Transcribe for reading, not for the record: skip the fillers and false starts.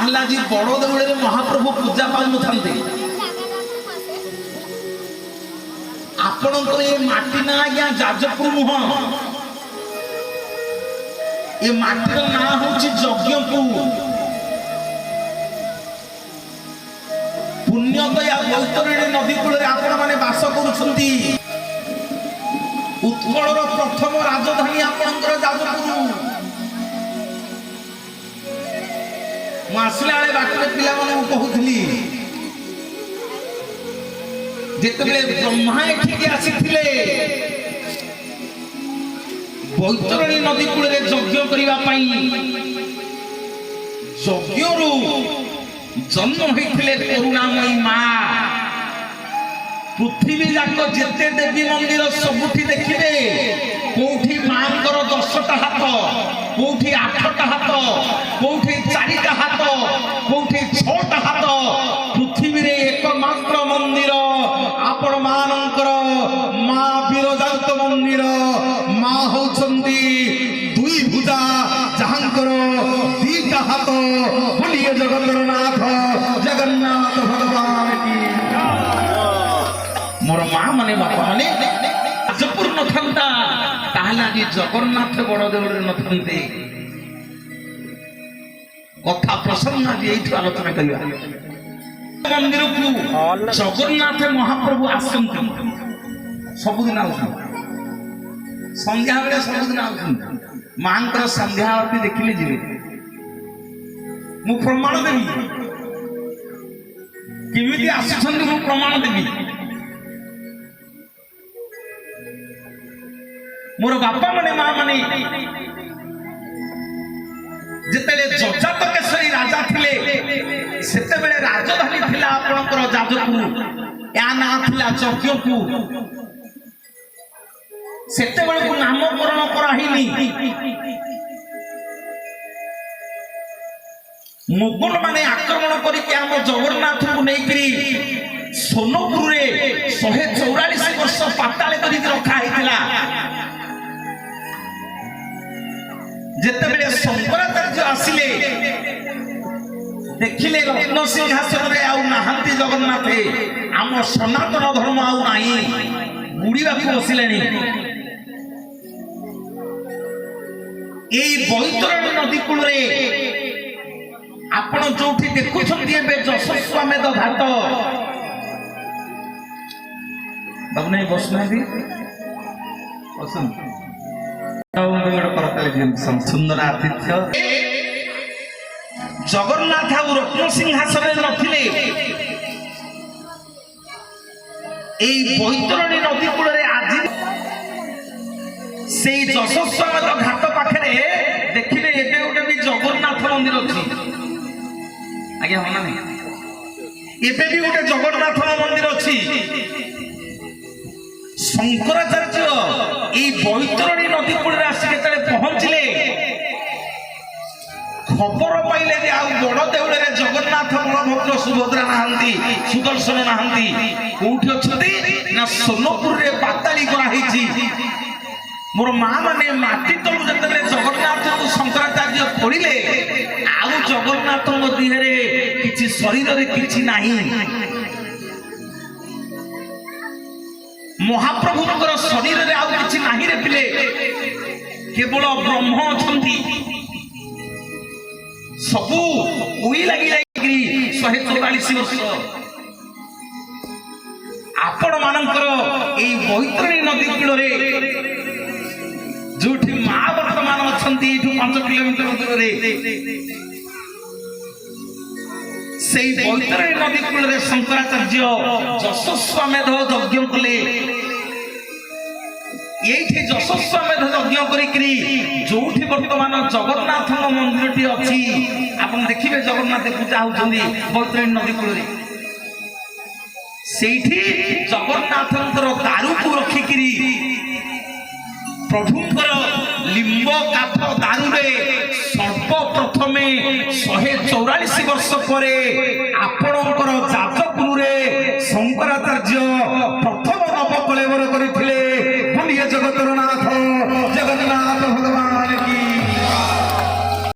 ताहले आज बड़ देउळे महाप्रभु पूजा पाउ नथांते आपणकर ये माटी ना आज्ञा जाजपुर नुह ये माटीर ना होची यज्ञपुर पुण्यदया बैतरणी नदी कूल आपण माने बास करूछंती उत्कलर प्रथम राजधानी आपणकर जाजपुर आसला बाटे पिला मानू कहूली जिते ब्रह्मा एठिक आसीथिले बैतरणी नदी कूल यज्ञ करिवा पई यज्ञरु जन्म होइथिले करुणामयी मां पृथ्वी जाक जेते देवी मंदिर सबुठी देखिबे कोठी मांकर 10टा हाथ कोठी 8टा हाथ कोठी 4टा हाथ कोठी 6टा हाथ पृथ्वी रे एकमात्र मंदिर आपण मानकर मां विरजांत मंदिर मां होचंदी दुई भुजा जहांकर दीटा हाथ बोलिए जगन्नाथ जगन्नाथ भगवान की मोर मां माने बापा माने राजपुर नथंता ताहले आज जगन्नाथ बड़ देउळे नथंते कथा प्रसंग आज एठी आलोचना करिया मंदिर को जगन्नाथ महाप्रभु आसंती सबुदिन आउछन संध्या बेले सबुदिन आउछन मांकर संध्या आरती देखिले जिवे मु प्रमाण देबी केमिति आसुछन मु प्रमाण देबी मोर बापा माने मां माने जेतेले जजात केसरी राजा थिले सेते बेले राजधानी थिला आपनकर जाजपुर या ना थिला यज्ञपुर सेते बेले को नामकरण कराहिनी मुगल माने आक्रमण करिके हम जगन्नाथ को नेकरी सोनपुर रे 144 वर्ष पाताले करि रखा हितला जेते बेले शंकराचार्य आसिले देखिले रत्न सिंहासन रे आउ नाहंती जगन्नाथ आम सनातन धर्म आउ नाही बुड़ीबा को बसिलेनी एई बैतरणी नदी कूल रे आपण जोठी देखुछंती एबे जशस्वमेध घाट बाबू बसना भी पसंद सुंदर आतिथ्य जगन्नाथ आउ रत्न सिंहासन नथिले बैतरणी नदी कूल आज से जशस्वमेध घाट पाखे देखिए एबे गोटे भी जगन्नाथ मंदिर अच्छी आज्ञा हाँ ना एबे भी गोटे जगन्नाथ मंदिर अच्छी शंकराचार्य बैतरणी नदी कूल आसिक पहुंचले खबर पाइले जे आ बड़ देउळे जगन्नाथ बलभद्र सुभद्रा नहांती सुदर्शन नहांती कोठी अछती ना सोनपुर रे पाताली करा हिची मोर मां माने माटी तळु जतले जगन्नाथ को शंकराचार्य पड़िले आ जगन्नाथ देहरे किछि शरीर रे किछि नाही महाप्रभुଙ୍କର शरीर आउ किछि नाही रे पिले केवल ब्रह्म अछंती सबु उई लागि लागि 144 वर्ष आपण मानकर एई बैतरणी नदी कूल रे जोठी मां वर्तमान अछंती एठु 5 किलोमीटर दूर रे सेई बैतरणी नदी कूल रे शंकराचार्य जशस्वमेध यज्ञ कले एठी जशस्वमेध यज्ञ करिकरी जोठी वर्तमान जगन्नाथ मंदिरटी अछि आपण देखिबे जगन्नाथ पूजा होउछंदी बैतरणी नदी कूल रे सेठी जगन्नाथंकर दारू को रखिकरी प्रभुंकर लिंब काठ दारू रे सर्वप्रथमे 144 वर्ष परे आपणकर जाजपुर रे